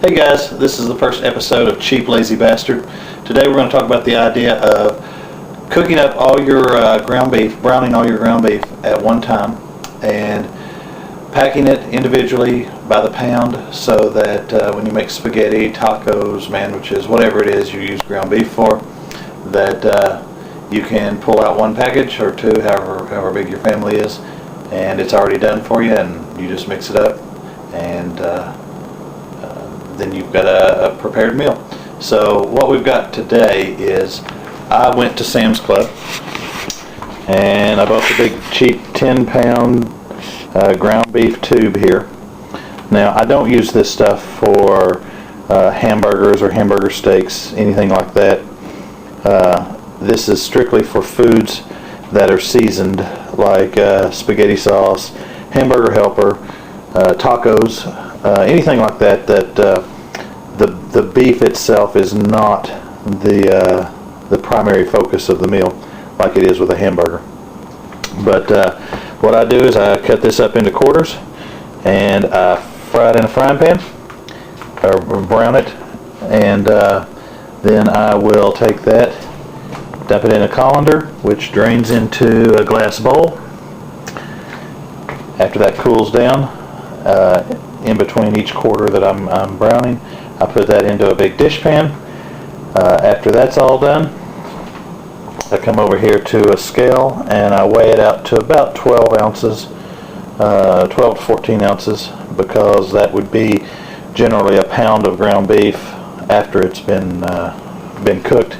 Hey guys, this is the first episode of Cheap Lazy Bastard. Today we're going to talk about the idea of cooking up all your ground beef, browning all your ground beef at one time, and packing it individually by the pound so that when you make spaghetti, tacos, sandwiches, whatever it is you use ground beef for, that you can pull out one package or two, however big your family is, and it's already done for you, and you just mix it up, and then you've got a prepared meal. So what we've got today is, I went to Sam's Club and I bought the big cheap 10-pound ground beef tube here. Now I don't use this stuff for hamburgers or hamburger steaks, anything like that. This is strictly for foods that are seasoned, like spaghetti sauce, hamburger helper, tacos, anything like that. The beef itself is not the primary focus of the meal, like it is with a hamburger. But what I do is I cut this up into quarters and I fry it in a frying pan, or brown it, and then I will take that, dump it in a colander, which drains into a glass bowl. After that cools down, in between each quarter that I'm browning, I put that into a big dish pan. After that's all done, I come over here to a scale and I weigh it out to about 12 ounces, 12 to 14 ounces, because that would be generally a pound of ground beef after it's been cooked.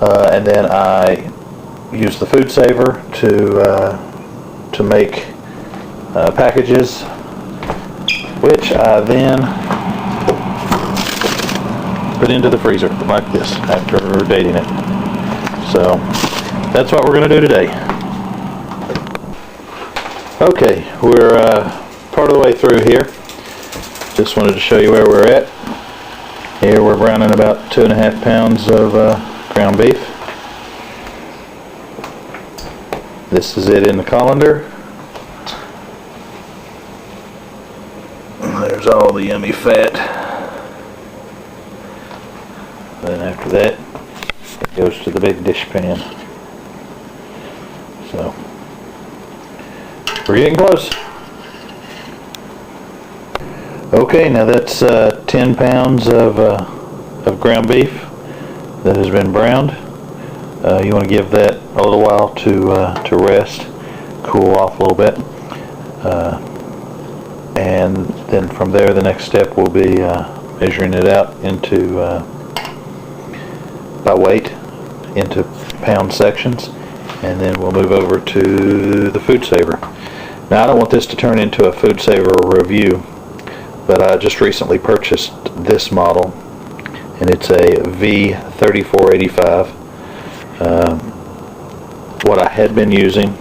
And then I use the food saver to make packages, which I then put into the freezer like this after dating it. So that's what we're going to do today. Okay, we're part of the way through here. Just wanted to show you where we're at. Here we're browning about 2.5 pounds of ground beef. This is it in the colander. There's all the yummy fat. Then after that, it goes to the big dish pan. So we're getting close. Okay, now that's 10 pounds of ground beef that has been browned. You want to give that a little while to rest, cool off a little bit, and then from there the next step will be measuring it out into by weight into pound sections, and then we'll move over to the food saver. Now I don't want this to turn into a food saver review, but I just recently purchased this model, and it's a V3485. What I had been using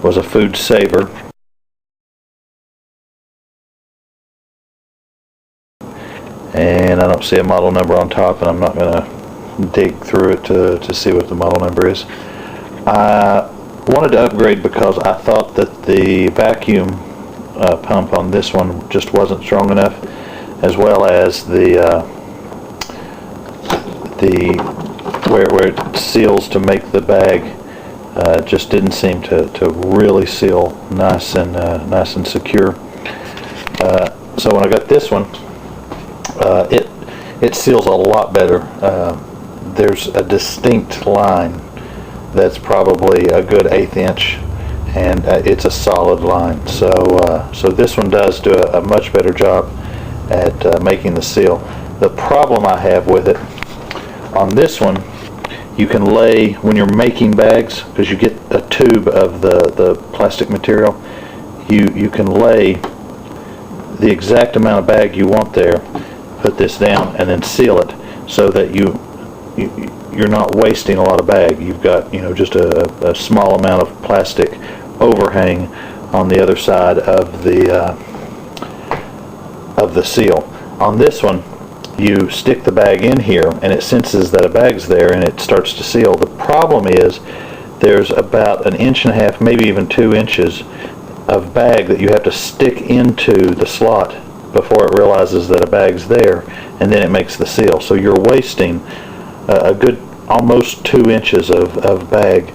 was a food saver, and I don't see a model number on top, and I'm not going to dig through it to see what the model number is. I wanted to upgrade because I thought that the vacuum pump on this one just wasn't strong enough, as well as the where it seals to make the bag just didn't seem to really seal nice and secure. So when I got this one, it seals a lot better. There's a distinct line that's probably a good 1/8 inch, and it's a solid line. So this one does do a much better job at making the seal. The problem I have with it, on this one, you can lay, when you're making bags, because you get a tube of the plastic material, you can lay the exact amount of bag you want there, put this down, and then seal it so that you're not wasting a lot of bag. You've got just a small amount of plastic overhang on the other side of the seal. On this one, you stick the bag in here and it senses that a bag's there and it starts to seal. The problem is there's about 1.5 inches, maybe even 2 inches of bag that you have to stick into the slot before it realizes that a bag's there, and then it makes the seal. So you're wasting a good almost 2 inches of bag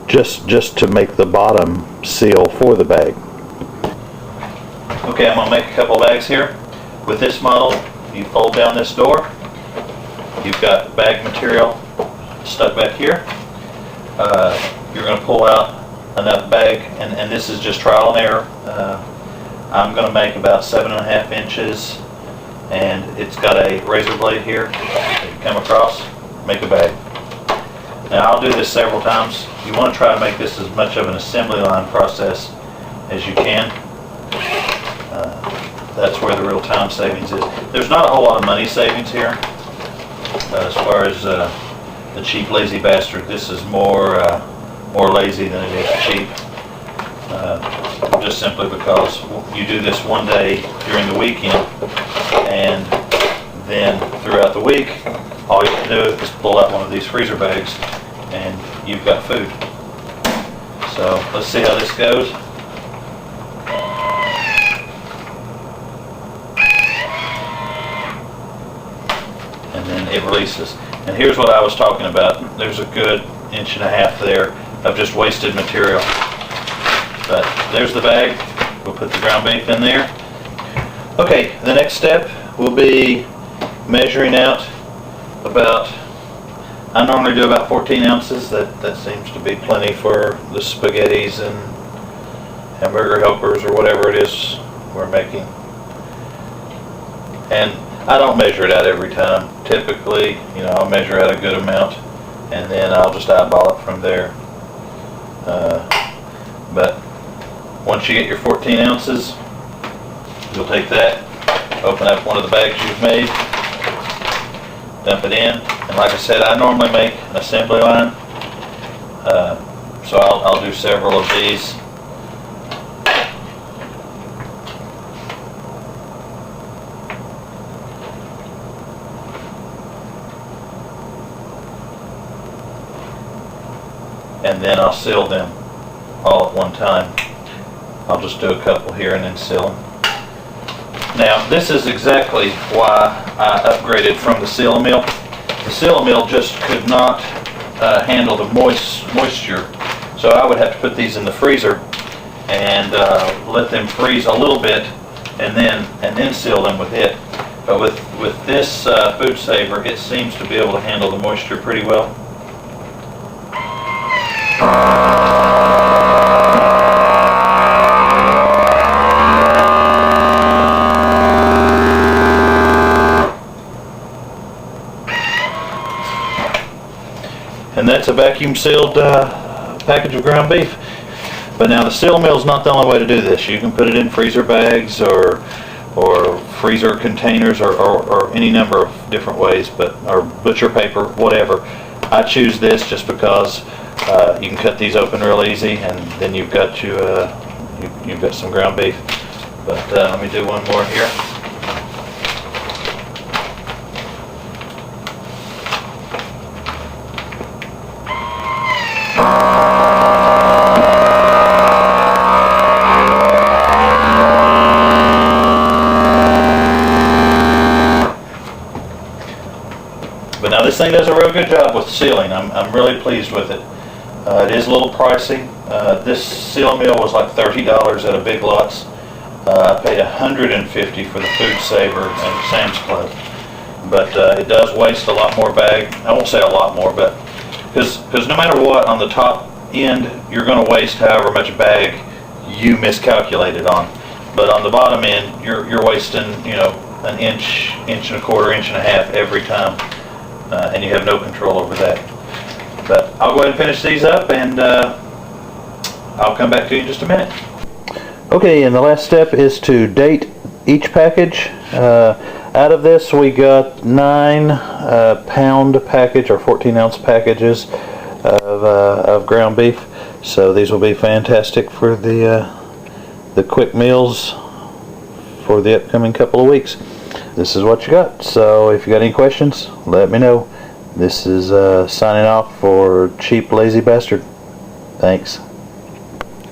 just to make the bottom seal for the bag. Okay, I'm going to make a couple bags here. With this model, you fold down this door. You've got bag material stuck back here. You're going to pull out enough bag, and this is just trial and error. I'm going to make about 7.5 inches, and it's got a razor blade here that you come across, make a bag. Now I'll do this several times. You want to try to make this as much of an assembly line process as you can. That's where the real time savings is. There's not a whole lot of money savings here as far as the cheap lazy bastard. This is more lazy than it is cheap. Just simply because you do this one day during the weekend, and then throughout the week, all you have to do is pull out one of these freezer bags, and you've got food. So let's see how this goes. And then it releases. And here's what I was talking about. There's a good 1.5 inches there of just wasted material. But there's the bag. We'll put the ground beef in there. Okay, the next step will be measuring out about, I normally do about 14 ounces. That seems to be plenty for the spaghettis and hamburger helpers or whatever it is we're making. And I don't measure it out every time. Typically, I'll measure out a good amount, and then I'll just eyeball it from there. But once you get your 14 ounces, you'll take that, open up one of the bags you've made, dump it in, and like I said, I normally make an assembly line, so I'll do several of these. And then I'll seal them all at one time. I'll just do a couple here and then seal them. Now, this is exactly why I upgraded from the seal-a-mill. The seal-a-mill just could not handle the moisture, so I would have to put these in the freezer and let them freeze a little bit, and then seal them with it. But with this food saver, it seems to be able to handle the moisture pretty well. And that's a vacuum sealed package of ground beef. But now the seal mill is not the only way to do this. You can put it in freezer bags or freezer containers or any number of different ways, or butcher paper, whatever. I choose this just because you can cut these open real easy, and then you've got you've got some ground beef. But let me do one more here. But now this thing does a real good job with sealing. I'm really pleased with it. It is a little pricey. This seal meal was like $30 at a Big Lots. I paid $150 for the food saver at Sam's Club. But it does waste a lot more bag. I won't say a lot more, but because no matter what, on the top end, you're going to waste however much bag you miscalculated on. But on the bottom end, you're wasting, an inch, inch and a quarter, inch and a half every time. And you have no control over that. But I'll go ahead and finish these up, and I'll come back to you in just a minute. Okay, and the last step is to date each package. Out of this, we got 9-pound package or 14-ounce packages of ground beef. So these will be fantastic for the quick meals for the upcoming couple of weeks. This is what you got. So if you got any questions, let me know. This is signing off for Cheap Lazy Bastard. Thanks.